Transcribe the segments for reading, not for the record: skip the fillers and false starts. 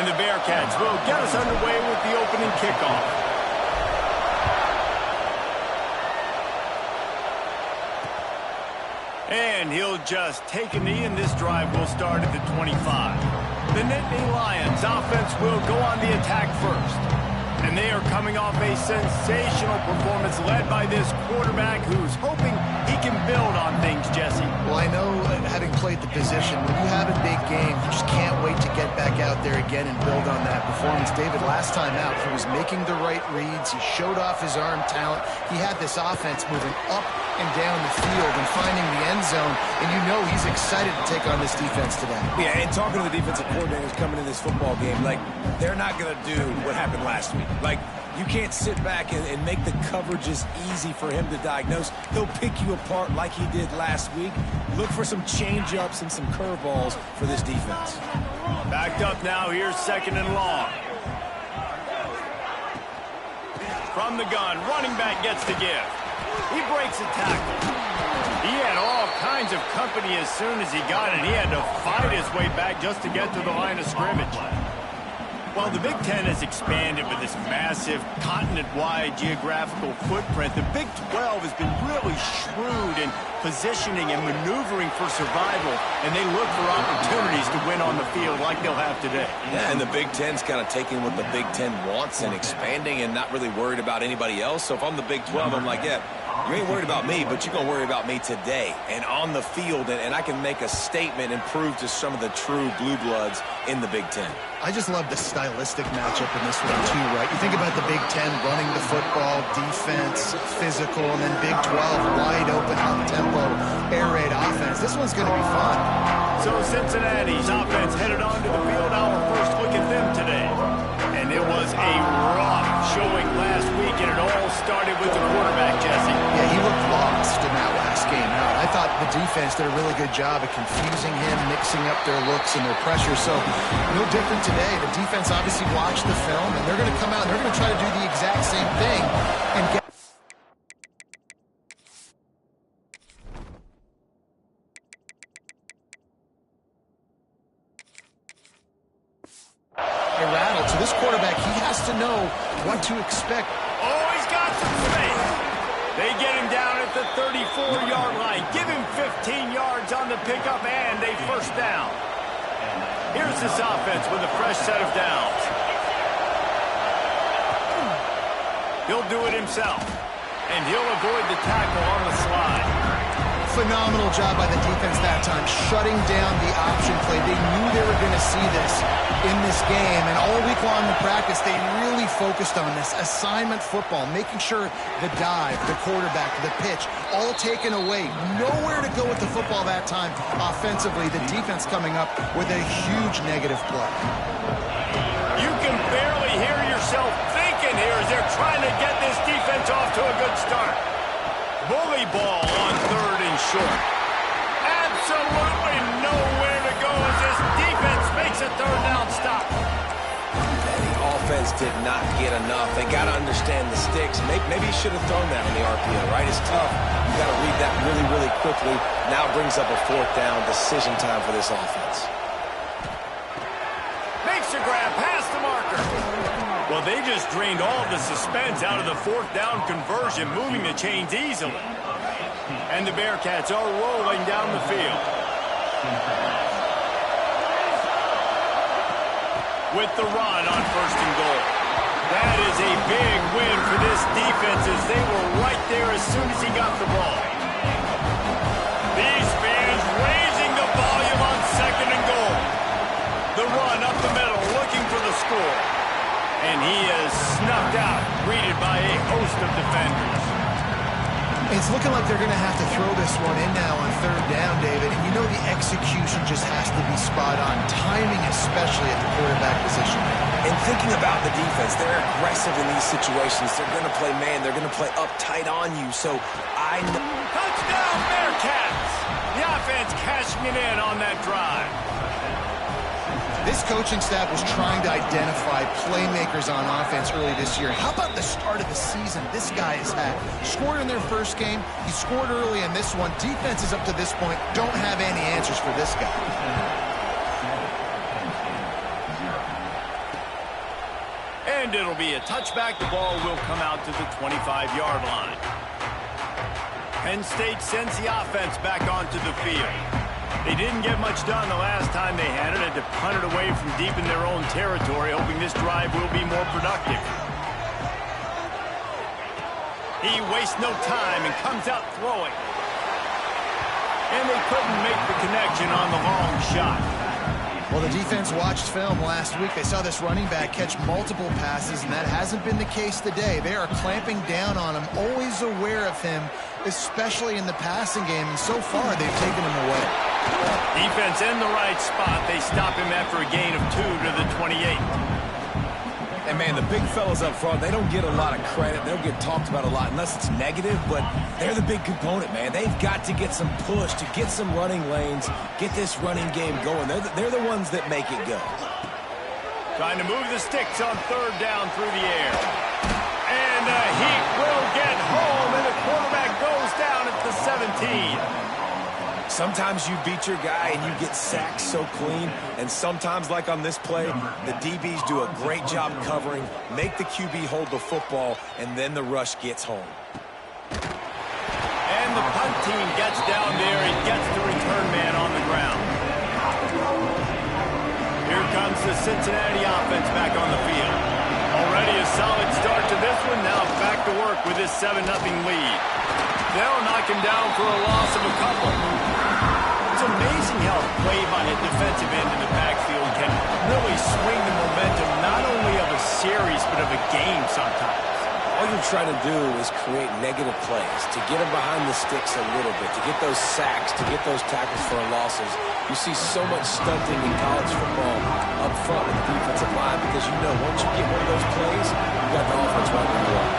And the Bearcats will get us underway with the opening kickoff. And he'll just take a knee, and this drive will start at the 25. The Nittany Lions offense will go on the attack first. And they are coming off a sensational performance led by this quarterback who's hoping he can build on things, Jesse. Well, I know, having played the position, when you have a big game, you just can't wait to get back out there again and build on that performance. David, last time out, he was making the right reads. He showed off his arm talent. He had this offense moving up and down the field and finding the end zone, and you know he's excited to take on this defense today. Yeah, and talking to the defensive coordinators coming in this football game, like, they're not going to do what happened last week. Like, you can't sit back and make the coverages easy for him to diagnose. He'll pick you apart like he did last week. Look for some change-ups and some curveballs for this defense. Backed up now, here's 2nd and long. From the gun, running back gets the give. He breaks a tackle. He had all kinds of company as soon as he got it. He had to fight his way back just to get to the line of scrimmage. Well, the Big Ten has expanded with this massive continent-wide geographical footprint. The Big 12 has been really shrewd in positioning and maneuvering for survival, and they look for opportunities to win on the field like they'll have today. Yeah, and the Big Ten's kind of taking what the Big Ten wants and expanding and not really worried about anybody else. So if I'm the Big 12, I'm like, yeah, you ain't worried about me, but you're going to worry about me today and on the field, and I can make a statement and prove to some of the true blue bloods in the Big Ten. I just love the stylistic matchup in this one, too, right? You think about the Big Ten running the football, defense, physical, and then Big 12, wide open, up-tempo, air raid offense. This one's going to be fun. So Cincinnati's offense headed onto the field. Our first look at them today. And it was a rough showing last week, and it all started with the quarterback, Jesse. Yeah, he looked lost in that last game out. I thought the defense did a really good job of confusing him, mixing up their looks and their pressure. So no different today. The defense obviously watched the film, and they're going to come out and they're going to try to do the exact same thing and get rattled. So this quarterback, he has to know what to expect. Oh, he's got some space. They get him down at the 34-yard line. Give him 15 yards on the pickup and a first down. Here's this offense with a fresh set of downs. He'll do it himself, and he'll avoid the tackle on the slide. Phenomenal job by the defense that time, shutting down the option play. They knew they were going to see this in this game, and all week long in practice, they really focused on this assignment football, making sure the dive, the quarterback, the pitch, all taken away. Nowhere to go with the football that time offensively. The defense coming up with a huge negative play. You can barely hear yourself thinking here as they're trying to get this defense off to a good start. Bully ball on 3rd and short. Absolutely nowhere to go as this defense makes a 3rd down stop. And the offense did not get enough. They got to understand the sticks. Maybe he should have thrown that on the RPO, right? It's tough. You got to read that really, really quickly. Now brings up a 4th down, decision time for this offense. Makes a grab past the marker. Well, they just drained all of the suspense out of the 4th down conversion, moving the chains easily. And the Bearcats are rolling down the field. With the run on 1st and goal. That is a big win for this defense as they were right there as soon as he got the ball. These fans raising the volume on 2nd and goal. The run up the middle, looking for the score. And he is snuffed out, greeted by a host of defenders. It's looking like they're going to have to throw this one in now on 3rd down, David. And you know the execution just has to be spot on. Timing especially at the quarterback position. And thinking about the defense, they're aggressive in these situations. They're going to play man. They're going to play up tight on you. So I know. Touchdown, Bearcats! The offense cashing it in on that drive. This coaching staff was trying to identify playmakers on offense early this year. How about the start of the season this guy has had? Scored in their first game. He scored early in this one. Defenses up to this point don't have any answers for this guy. And it'll be a touchback. The ball will come out to the 25-yard line. Penn State sends the offense back onto the field. They didn't get much done the last time they had it. Had to punt it away from deep in their own territory, hoping this drive will be more productive. He wastes no time and comes out throwing. And they couldn't make the connection on the long shot. Well, the defense watched film last week. They saw this running back catch multiple passes, and that hasn't been the case today. They are clamping down on him, always aware of him, especially in the passing game, and so far they've taken him away. Defense in the right spot. They stop him after a gain of 2 to the 28. And, man, the big fellas up front, they don't get a lot of credit. They don't get talked about a lot unless it's negative, but they're the big component, man. They've got to get some push, to get some running lanes, get this running game going. They're the ones that make it go. Trying to move the sticks on third down through the air. And the Heat will get home, and the quarterback goes down at the 17. Sometimes you beat your guy and you get sacked so clean, and sometimes, like on this play, the DBs do a great job covering, make the QB hold the football, and then the rush gets home. And the punt team gets down there and gets the return man on the ground. Here comes the Cincinnati offense back on the field. Already a solid start to this one, now back to work with this 7-0 lead. They'll knock him down for a loss of a couple. It's amazing how a play by a defensive end in the backfield can really swing the momentum not only of a series but of a game sometimes. All you're trying to do is create negative plays, to get them behind the sticks a little bit, to get those sacks, to get those tackles for losses. You see so much stunting in college football up front with the defensive line because you know once you get one of those plays, you got the offense right in the line.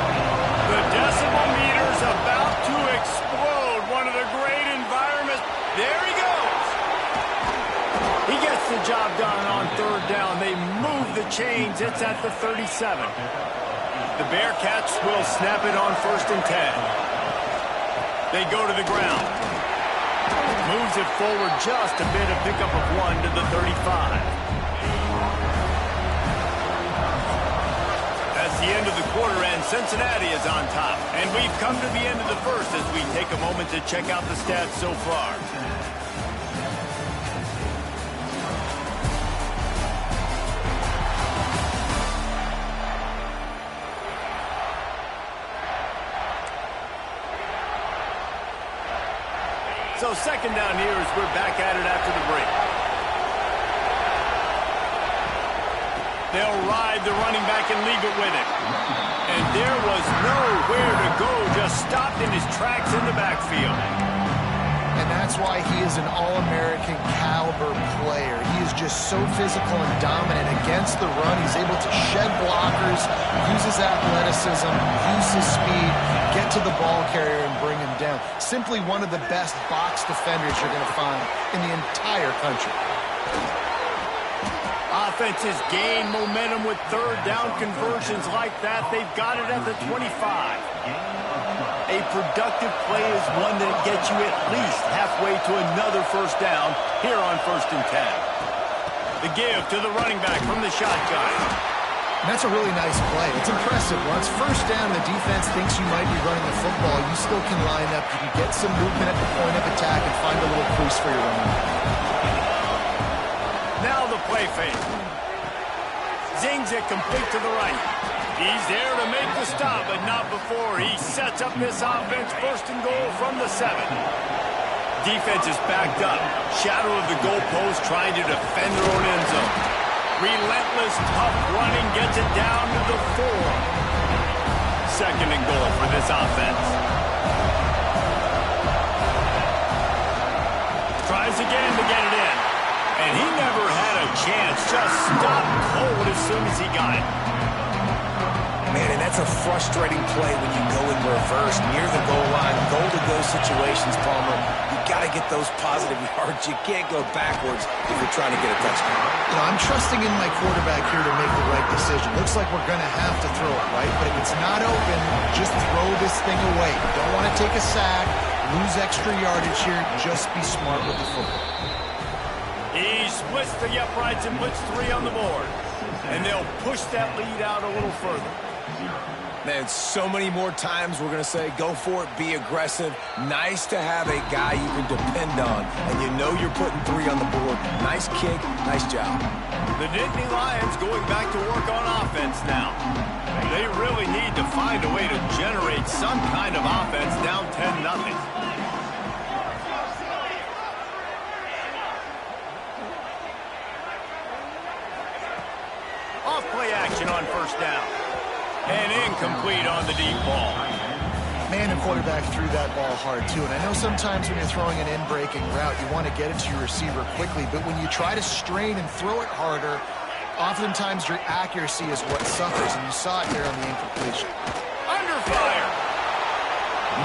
The decibel meter's about to explode. One of the great environments. There he goes. He gets the job done on third down. They move the chains. It's at the 37. The Bearcats will snap it on 1st and 10. They go to the ground. Moves it forward just a bit, a pickup of 1 to the 35. That's the end of the quarter, and Cincinnati is on top. And we've come to the end of the first as we take a moment to check out the stats so far. So second down here as we're back at it after the break. They'll ride the running back and leave it with him. And there was nowhere to go, just stopped in his tracks in the backfield. And that's why he is an All-American caliber player. He is just so physical and dominant against the run. He's able to shed blockers, use his athleticism, use his speed, get to the ball carrier and bring him down. Simply one of the best box defenders you're going to find in the entire country. Offenses gain momentum with third down conversions like that. They've got it at the 25. A productive play is one that gets you at least halfway to another first down here on 1st and 10. The give to the running back from the shotgun. And that's a really nice play. It's impressive. Once first down, the defense thinks you might be running the football. You still can line up. You can get some movement at the point of attack and find a little crease for your running back. Now the play fake. Zings it complete to the right. He's there to make the stop, but not before. He sets up this offense 1st and goal from the 7. Defense is backed up. Shadow of the goalpost trying to defend their own end zone. Relentless, tough running gets it down to the 4. 2nd and goal for this offense. Tries again to get it in. And he never had a chance. Just stopped cold as soon as he got it. Man, and that's a frustrating play when you go in reverse near the goal line. Goal-to-go situations, Palmer. You got to get those positive yards. You can't go backwards if you're trying to get a touchdown. You know, I'm trusting in my quarterback here to make the right decision. Looks like we're going to have to throw it, right? But if it's not open, just throw this thing away. You don't want to take a sack, lose extra yardage here. Just be smart with the football. He splits the uprights and puts 3 on the board. And they'll push that lead out a little further. Man, so many more times we're going to say, go for it, be aggressive. Nice to have a guy you can depend on, and you know you're putting 3 on the board. Nice kick, nice job. The Nittany Lions going back to work on offense now. They really need to find a way to generate some kind of offense down 10-0. Off-play action on first down. And incomplete on the deep ball. Man, the quarterback threw that ball hard, too. And I know sometimes when you're throwing an in-breaking route, you want to get it to your receiver quickly. But when you try to strain and throw it harder, oftentimes your accuracy is what suffers. And you saw it there on the incompletion. Under fire.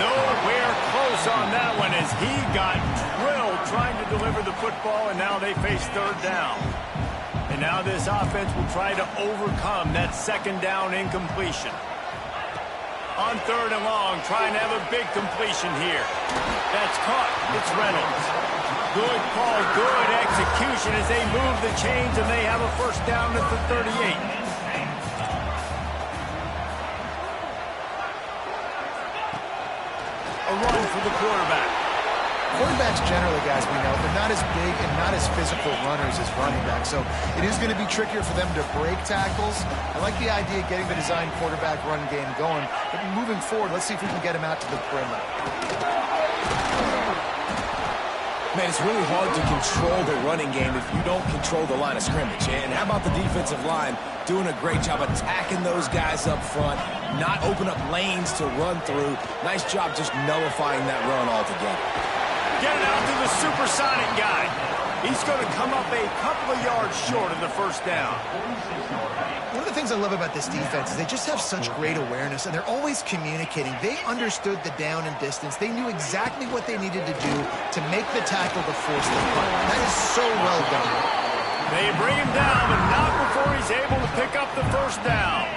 Nowhere close on that one as he got drilled trying to deliver the football, and now they face third down. And now this offense will try to overcome that second down incompletion. On third and long, trying to have a big completion here. That's caught. It's Reynolds. Good call, good execution as they move the chains, and they have a first down at the 38. A run for the quarterback. Quarterbacks generally, guys, we know, they're not as big and not as physical runners as running backs, so it is going to be trickier for them to break tackles. I like the idea of getting the design quarterback run game going, but moving forward, let's see if we can get him out to the perimeter. Man, it's really hard to control the running game if you don't control the line of scrimmage. And how about the defensive line doing a great job attacking those guys up front, not open up lanes to run through. Nice job just nullifying that run altogether. Get it out to the supersonic guy. He's going to come up a couple of yards short of the first down. One of the things I love about this defense is they just have such great awareness, and they're always communicating. They understood the down and distance. They knew exactly what they needed to do to make the tackle to force the punt. That is so well done. They bring him down, but not before he's able to pick up the first down.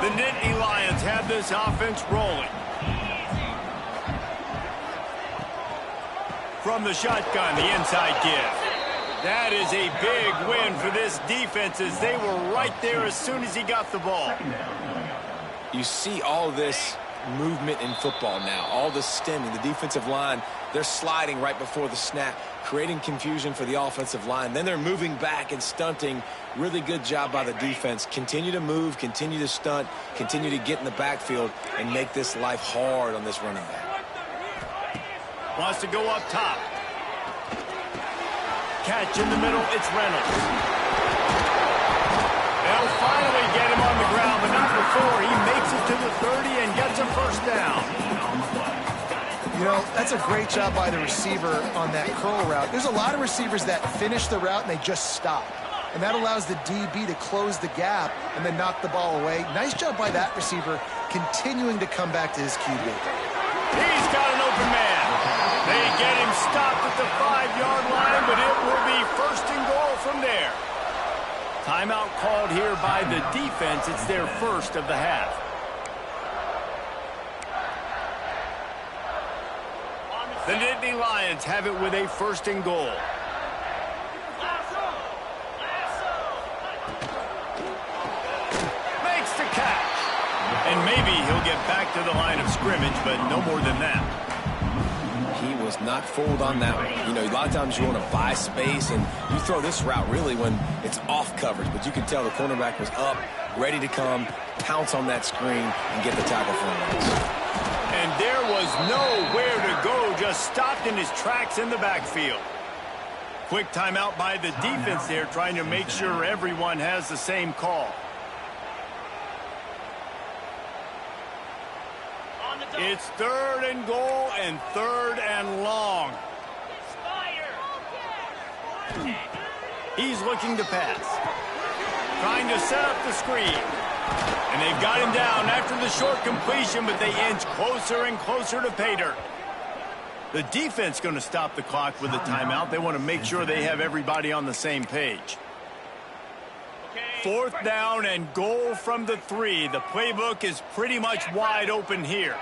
The Nittany Lions have this offense rolling. From the shotgun, the inside give. That is a big win for this defense as they were right there as soon as he got the ball. You see all this movement in football now, all the stemming, the defensive line, they're sliding right before the snap, creating confusion for the offensive line. Then they're moving back and stunting. Really good job by the defense. Continue to move, continue to stunt, continue to get in the backfield and make this life hard on this running back. Wants to go up top. Catch in the middle, it's Reynolds. They'll finally get him on the ground, but not before he makes it to the 30 and gets a first down. You know, that's a great job by the receiver on that curl route. There's a lot of receivers that finish the route and they just stop. And that allows the DB to close the gap and then knock the ball away. Nice job by that receiver continuing to come back to his QB. He's got an open man. They get him stopped at the 5-yard line, but it will be first and goal from there. Timeout called here by the defense. It's their first of the half. The Nittany Lions have it with a first and goal. Makes the catch. And maybe he'll get back to the line of scrimmage, but no more than that. He was not fooled on that one. You know, a lot of times you want to buy space, and you throw this route really when it's off coverage. But you can tell the cornerback was up, ready to come, pounce on that screen, and get the tackle for him. And there was nowhere to go, just stopped in his tracks in the backfield. Quick timeout by the defense there, trying to make sure everyone has the same call. It's third and goal and third and long. He's looking to pass. Trying to set up the screen. And they've got him down after the short completion, but they inch closer and closer to pay dirt. The defense going to stop the clock with a timeout. They want to make sure they have everybody on the same page. Fourth down and goal from the 3. The playbook is pretty much wide open here.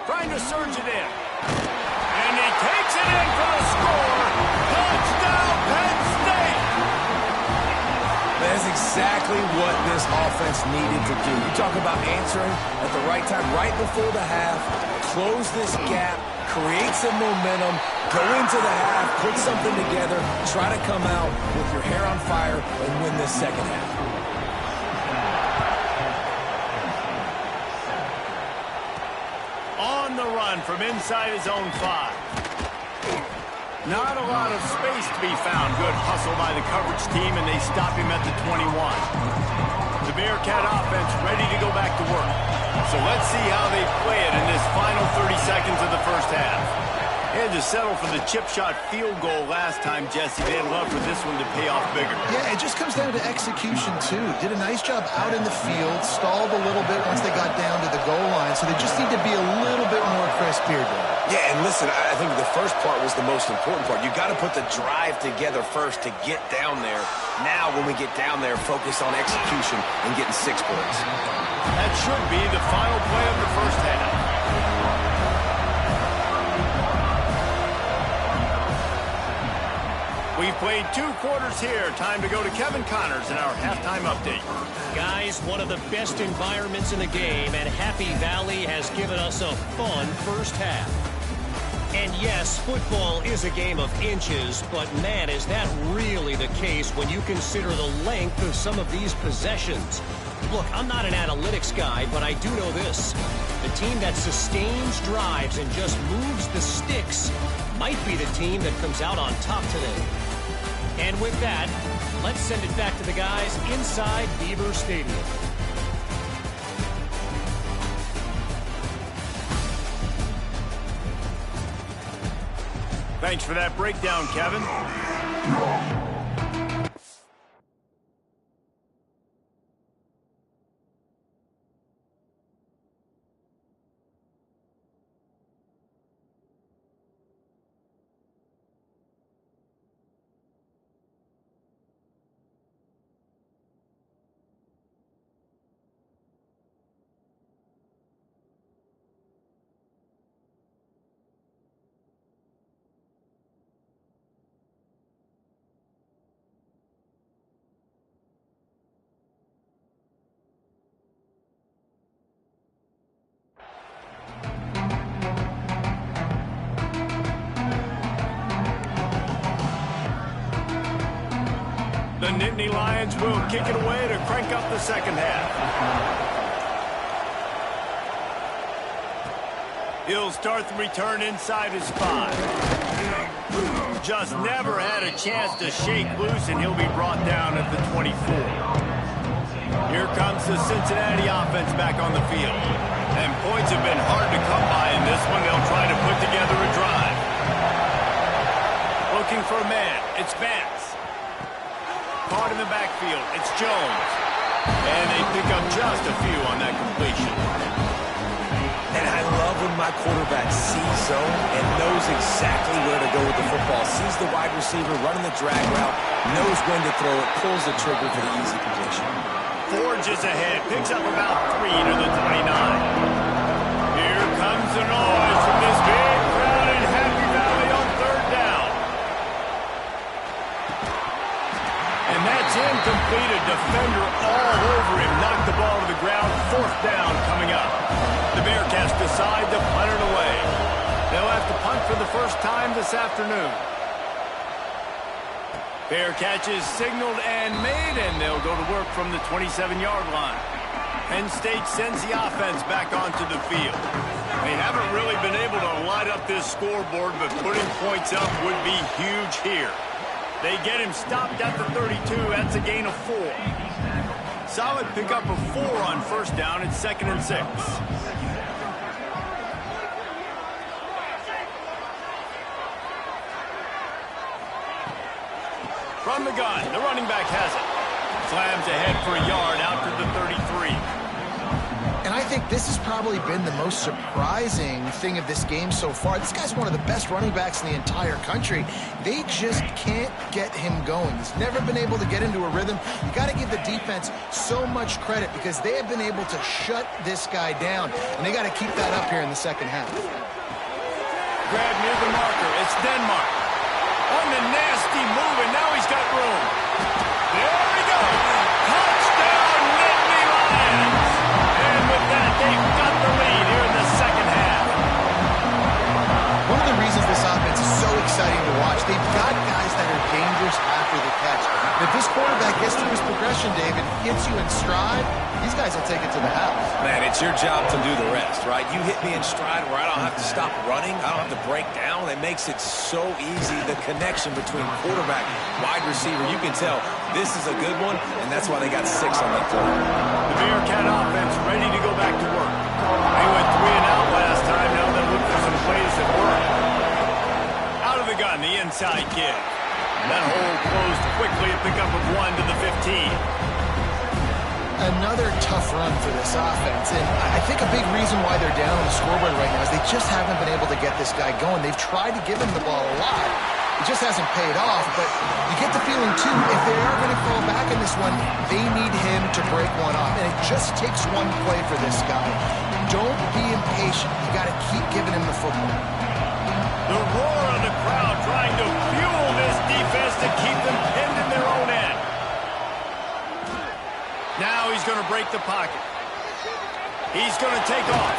Trying to surge it in. And he takes it in for the score. Touchdown, Penn State. exactly what this offense needed to do. You talk about answering at the right time, right before the half, close this gap, create some momentum, go into the half, put something together, try to come out with your hair on fire and win this second half. On the run from inside his own 5. Not a lot of space to be found. Good hustle by the coverage team, and they stop him at the 21. The Bearcat offense ready to go back to work. So let's see how they play it in this final 30 seconds of the first half. They had to settle for the chip shot field goal last time, Jesse. They'd love for this one to pay off bigger. Yeah, it just comes down to execution, too. Did a nice job out in the field, stalled a little bit once they got down to the goal line, so they just need to be a little bit more crisp here, Dave. Yeah, and listen, I think the first part was the most important part. You got to put the drive together first to get down there. Now, when we get down there, focus on execution and getting 6 points. That should be the final play of the first half. We've played 2 quarters here. Time to go to Kevin Connors in our halftime update. Guys, one of the best environments in the game, and Happy Valley has given us a fun first half. And yes, football is a game of inches, but man, is that really the case when you consider the length of some of these possessions. Look, I'm not an analytics guy, but I do know this. The team that sustains drives and just moves the sticks might be the team that comes out on top today. And with that, let's send it back to the guys inside Beaver Stadium. Thanks for that breakdown, Kevin. The Nittany Lions will kick it away to crank up the second half. He'll start the return inside his 5. Just never had a chance to shake loose, and he'll be brought down at the 24. Here comes the Cincinnati offense back on the field. And points have been hard to come by in this one. They'll try to put together a drive. Looking for a man. It's Vance. Caught in the backfield. It's Jones. And they pick up just a few on that completion. And I love when my quarterback sees zone and knows exactly where to go with the football. Sees the wide receiver running the drag route, knows when to throw it, pulls the trigger for the easy completion. Forges ahead, picks up about 3 to the 29. Here comes the noise from this big crowd in Happy Valley on 3rd down. And that's incomplete. A defender all over him. Knocked the ball to the ground. 4th down coming up. The Bearcats decide to punt it away. They'll have to punt for the first time this afternoon. Bearcats is signaled and made, and they'll go to work from the 27-yard line. Penn State sends the offense back onto the field. They haven't really been able to light up this scoreboard, but putting points up would be huge here. They get him stopped at the 32. That's a gain of 4. Solid pickup of 4 on 1st down. It's 2nd and 6. From the gun, the running back has it. Slams ahead for a yard out to the 33. And I think this has probably been the most surprising thing of this game so far. This guy's one of the best running backs in the entire country. They just can't get him going. He's never been able to get into a rhythm. You got to give the defense so much credit because they have been able to shut this guy down. And they got to keep that up here in the second half. Grab near the marker. It's Denmark. On the nasty move, and now he's got room. There we go. Caught guys will take it to the house. Man, it's your job to do the rest, right? You hit me in stride where I don't have to stop running. I don't have to break down. It makes it so easy, the connection between quarterback, wide receiver. You can tell this is a good one, and that's why they got 6 on that play. The Bearcat offense ready to go back to work. They went 3 and out last time. Now they look for some plays that work. Out of the gun, the inside give. That hole closed quickly, a pickup of 1 to the 15. Another tough run for this offense, and I think a big reason why they're down on the scoreboard right now is they just haven't been able to get this guy going. They've tried to give him the ball a lot. It just hasn't paid off, but you get the feeling, too, if they are going to fall back in this one, they need him to break one off, and it just takes one play for this guy. Don't be impatient. You got to keep giving him the football. The roar of the crowd trying to fuel this defense to keep them pinned in their own end. Now he's going to break the pocket. He's going to take off.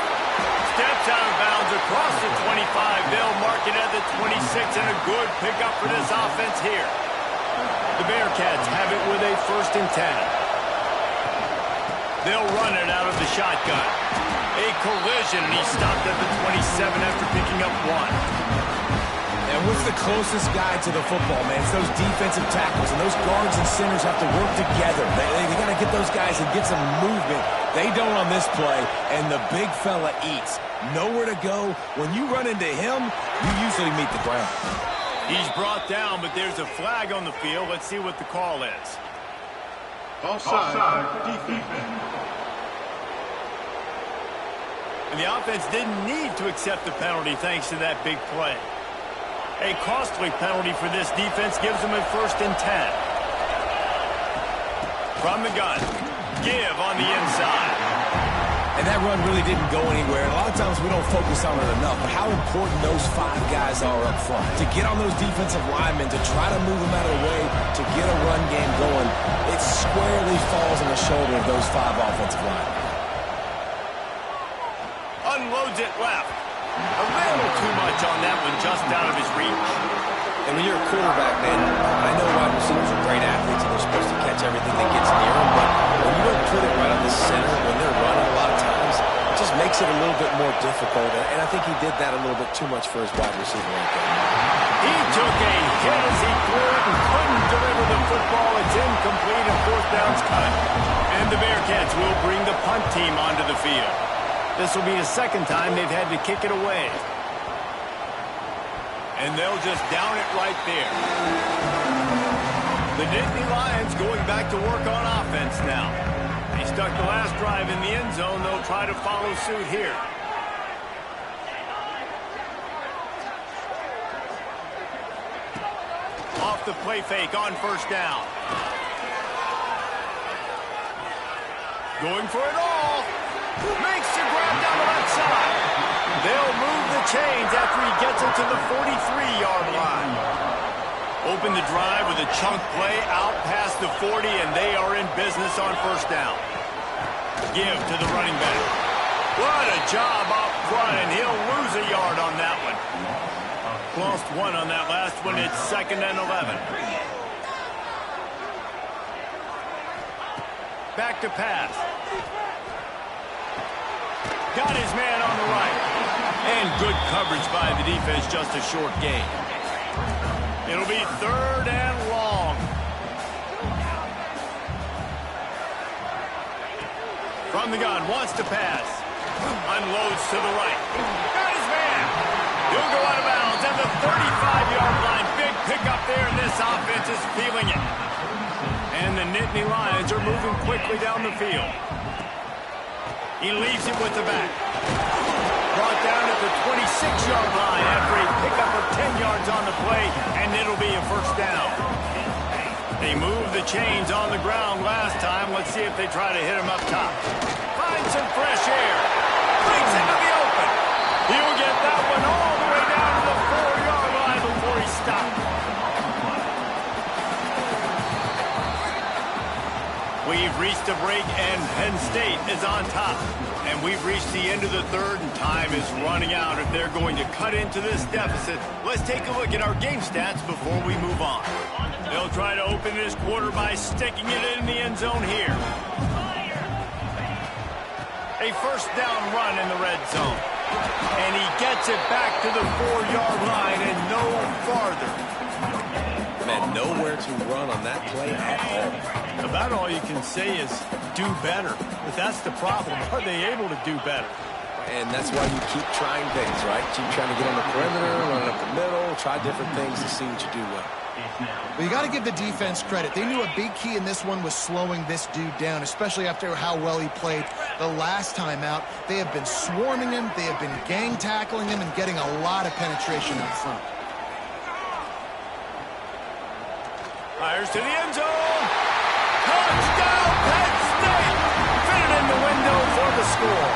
Steps out of bounds across the 25. They'll mark it at the 26, and a good pickup for this offense here. The Bearcats have it with a 1st and 10. They'll run it out of the shotgun. A collision, and he stopped at the 27 after picking up 1. And what's the closest guy to the football, man? It's those defensive tackles, and those guards and centers have to work together. They got to get those guys and get some movement. They don't on this play, and the big fella eats. Nowhere to go. When you run into him, you usually meet the ground. He's brought down, but there's a flag on the field. Let's see what the call is. Offside, defense. And the offense didn't need to accept the penalty thanks to that big play. A costly penalty for this defense gives them a 1st and 10. From the gun, give on the inside. And that run really didn't go anywhere. A lot of times we don't focus on it enough, but how important those 5 guys are up front. To get on those defensive linemen, to try to move them out of the way, to get a run game going, it squarely falls on the shoulder of those 5 offensive linemen. Unloads it left. A little too much on that one, just out of his reach. And when you're a quarterback, man, I know wide receivers are great athletes and they're supposed to catch everything that gets near them, but when you don't put it right on the center, when they're running a lot of times, it just makes it a little bit more difficult. And I think he did that a little bit too much for his wide receiver right there. He took a hit as he threw it and couldn't deliver the football. It's incomplete and 4th down's cut. And the Bearcats will bring the punt team onto the field. This will be the 2nd time they've had to kick it away. And they'll just down it right there. The Nittany Lions going back to work on offense now. They stuck the last drive in the end zone. They'll try to follow suit here. Off the play fake on 1st down. Going for it all. Makes the grab down the left side. They'll move the chains after he gets it to the 43-yard line. Open the drive with a chunk play out past the 40, and they are in business on 1st down. Give to the running back. What a job up front, and he'll lose a yard on that one. Lost 1 on that last one. It's 2nd and 11. Back to pass. Got his man on the right. And good coverage by the defense, just a short gain. It'll be 3rd and long. From the gun, wants to pass. Unloads to the right. Got his man. He'll go out of bounds at the 35-yard line. Big pickup there, and this offense is feeling it. And the Nittany Lions are moving quickly down the field. He leaves it with the back. Brought down at the 26-yard line after a pickup of 10 yards on the play, and it'll be a 1st down. They moved the chains on the ground last time. Let's see if they try to hit him up top. Find some fresh air. Brings it to the open. He'll get that one all the way down to the 4-yard line before he stops. We've reached a break, and Penn State is on top. And we've reached the end of the 3rd, and time is running out if they're going to cut into this deficit. Let's take a look at our game stats before we move on. They'll try to open this quarter by sticking it in the end zone here. A first down run in the red zone. And he gets it back to the 4-yard line and no farther. Man, nowhere to run on that play at all. About all you can say is do better. But that's the problem. Are they able to do better? And that's why you keep trying things, right? Keep trying to get on the perimeter, run up the middle, try different things to see what you do well. Well, you got to give the defense credit. They knew a big key in this one was slowing this dude down, especially after how well he played the last time out. They have been swarming him. They have been gang tackling him and getting a lot of penetration up front. Fires to the end zone. Touchdown, Penn State. Fit it in the window for the score.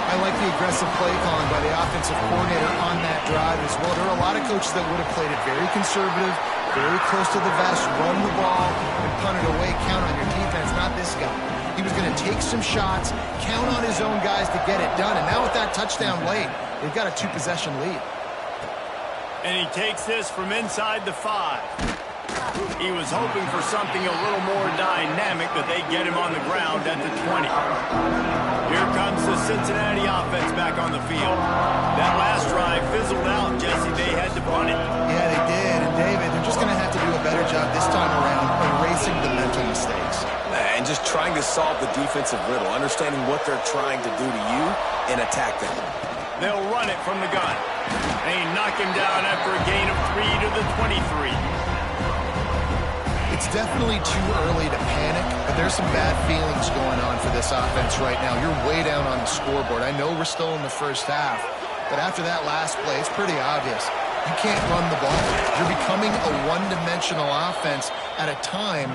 I like the aggressive play calling by the offensive coordinator on that drive as well. There are a lot of coaches that would have played it very conservative, very close to the vest, run the ball, and punt it away, count on your defense. Not this guy. He was going to take some shots, count on his own guys to get it done, and now with that touchdown late, they've got a 2-possession lead. And he takes this from inside the 5. He was hoping for something a little more dynamic, but they get him on the ground at the 20. Here comes the Cincinnati offense back on the field. That last drive fizzled out, Jesse. They had to punt it. Yeah, they did. And David, they're just going to have to do a better job this time around erasing the mental mistakes. And just trying to solve the defensive riddle, understanding what they're trying to do to you and attack them. They'll run it from the gun. They knock him down after a gain of 3 to the 23. It's definitely too early to panic, but there's some bad feelings going on for this offense right now. You're way down on the scoreboard. I know we're still in the first half, but after that last play, it's pretty obvious. You can't run the ball. You're becoming a one-dimensional offense at a time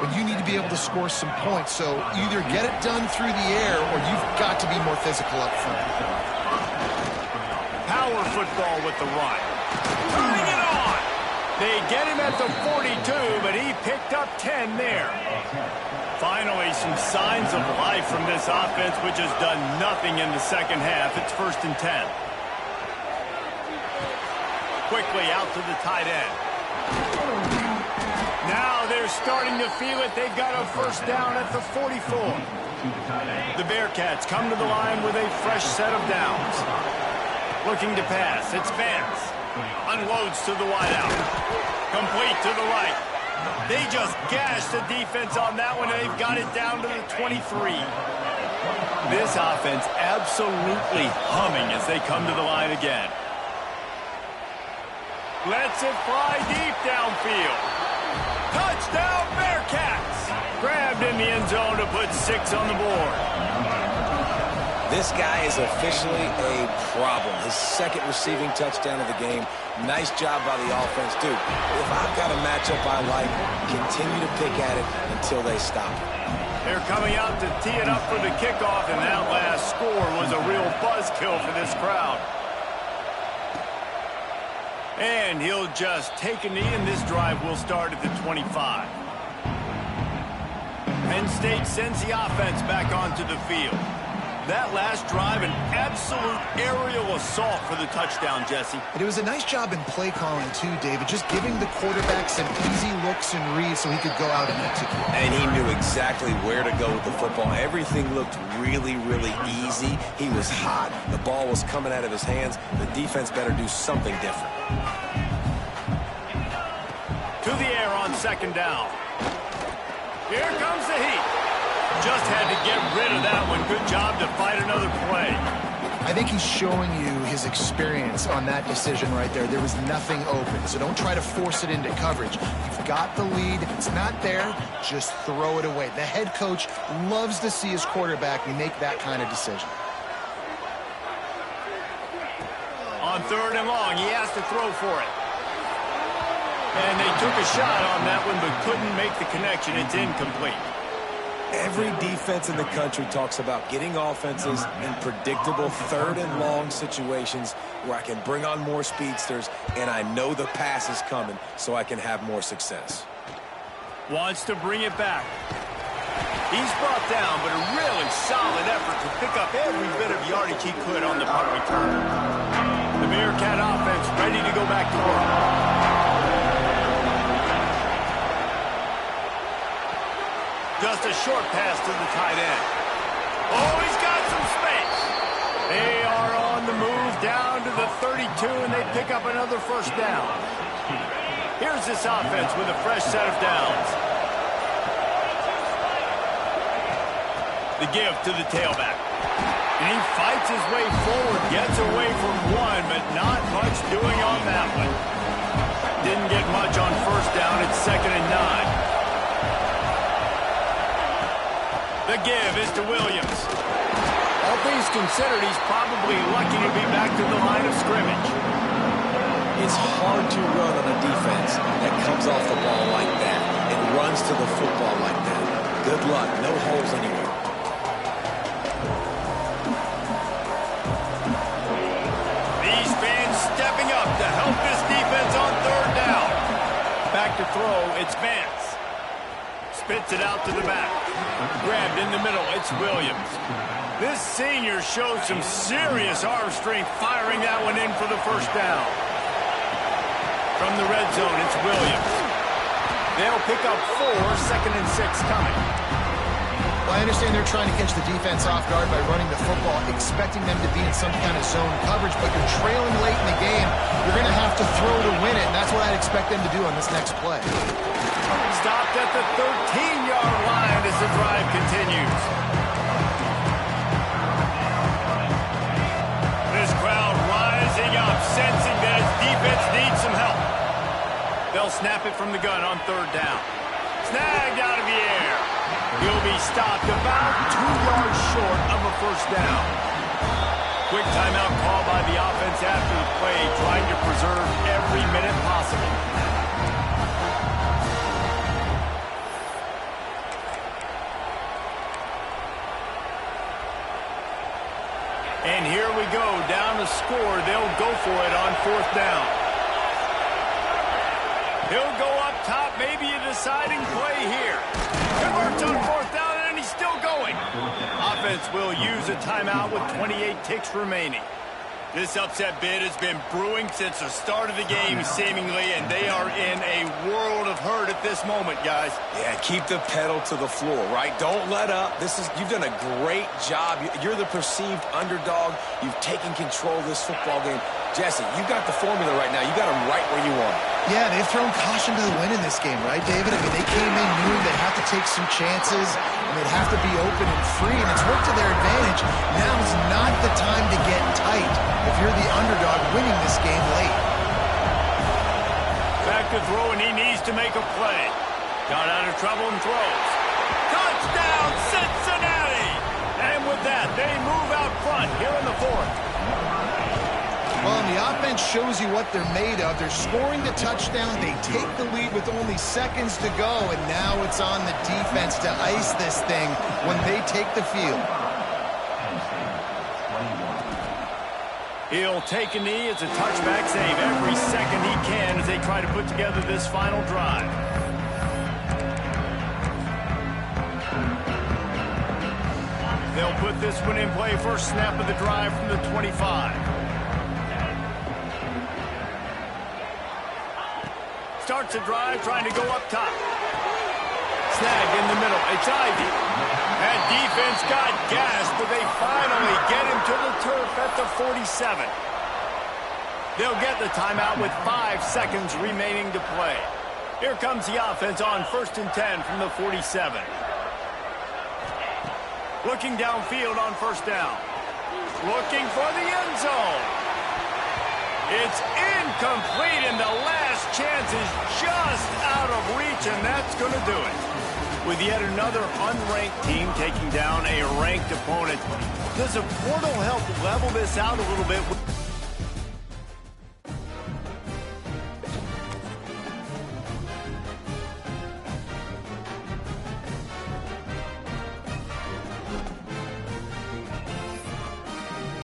when you need to be able to score some points. So either get it done through the air or you've got to be more physical up front. Power football with the run. Turning it on. They get him at the 42, but he picked up 10 there. Finally, some signs of life from this offense, which has done nothing in the second half. It's 1st and 10. Quickly out to the tight end. Now they're starting to feel it. They've got a first down at the 44. The Bearcats come to the line with a fresh set of downs. Looking to pass. It's Vance. Unloads to the wideout. Complete to the right. They just gashed the defense on that one, and they've got it down to the 23. This offense absolutely humming as they come to the line again. Lets it fly deep downfield. Touchdown, Bearcats! Grabbed in the end zone to put 6 on the board. This guy is officially a problem. His 2nd receiving touchdown of the game. Nice job by the offense. Dude, if I've got a matchup I like, continue to pick at it until they stop it. They're coming out to tee it up for the kickoff, and that last score was a real buzzkill for this crowd. And he'll just take a knee, and this drive will start at the 25. Penn State sends the offense back onto the field. That last drive, an absolute aerial assault for the touchdown, Jesse. And it was a nice job in play calling, too, David, just giving the quarterback some easy looks and reads so he could go out and execute. And he knew exactly where to go with the football. Everything looked really, really easy. He was hot. The ball was coming out of his hands. The defense better do something different. To the air on 2nd down. Here comes the heat. Just had to get rid of that one. Good job to fight another play. I think he's showing you his experience on that decision right there. There was nothing open, so don't try to force it into coverage. You've got the lead. If it's not there, just throw it away. The head coach loves to see his quarterback make that kind of decision. On 3rd and long, he has to throw for it. And they took a shot on that one, but couldn't make the connection. It's incomplete. Every defense in the country talks about getting offenses in predictable 3rd and long situations where I can bring on more speedsters and I know the pass is coming so I can have more success. Wants to bring it back. He's brought down, but a really solid effort to pick up every bit of yardage he could on the punt return. The Bearcat offense ready to go back to work. Just a short pass to the tight end. Oh, he's got some space. They are on the move down to the 32, and they pick up another first down. Here's this offense with a fresh set of downs. The give to the tailback. And he fights his way forward, gets away from one, but not much doing on that one. Didn't get much on first down. It's 2nd and 9. The give is to Williams. All things considered, he's probably lucky to be back to the line of scrimmage. It's hard to run on a defense that comes off the ball like that and runs to the football like that. Good luck. No holes anywhere. These fans stepping up to help this defense on 3rd down. Back to throw, it's Vance. Spits it out to the back. Grabbed in the middle, it's Williams. This senior shows some serious arm strength firing that one in for the first down. From the red zone, it's Williams. They'll pick up 4, 2nd and 6 coming. Well, I understand they're trying to catch the defense off guard by running the football, expecting them to be in some kind of zone coverage, but you're trailing late in the game. You're going to have to throw to win it, and that's what I'd expect them to do on this next play. Stopped at the 13-yard line as the drive continues. This crowd rising up, sensing that its defense needs some help. They'll snap it from the gun on 3rd down. Snagged out of the air. He'll be stopped about 2 yards short of a first down. Quick timeout call by the offense after the play, trying to preserve every minute possible. And here we go, down the score. They'll go for it on 4th down. He'll go up top, maybe a deciding play here. Converts on 4th down, and he's still going. Offense will use a timeout with 28 ticks remaining. This upset bid has been brewing since the start of the game, seemingly, and they are in a world of hurt at this moment, guys. Yeah, keep the pedal to the floor, right? Don't let up. You've done a great job. You're the perceived underdog. You've taken control of this football game. Jesse, you got the formula right now. You got them right where you want them. Yeah, they've thrown caution to the wind in this game, right, David? I mean, they came in knowing they'd have to take some chances, and they'd have to be open and free, and it's worked to their advantage. Now is not the time to get tight if you're the underdog winning this game late. Back to throw, and he needs to make a play. Got out of trouble and throws. Touchdown, Cincinnati! And with that, they move out front here in the 4th. Well, and the offense shows you what they're made of. They're scoring the touchdown. They take the lead with only seconds to go, and now it's on the defense to ice this thing when they take the field. He'll take a knee. It's a touchback save every second he can as they try to put together this final drive. They'll put this one in play. First snap of the drive from the 25. Starts the drive, trying to go up top. Snag in the middle. It's Ivy. That defense got gas, but they finally get him to the turf at the 47. They'll get the timeout with 5 seconds remaining to play. Here comes the offense on 1st and 10 from the 47. Looking downfield on 1st down. Looking for the end zone. It's incomplete, and the last chance is just out of reach, and that's going to do it. With yet another unranked team taking down a ranked opponent, does a portal help level this out a little bit?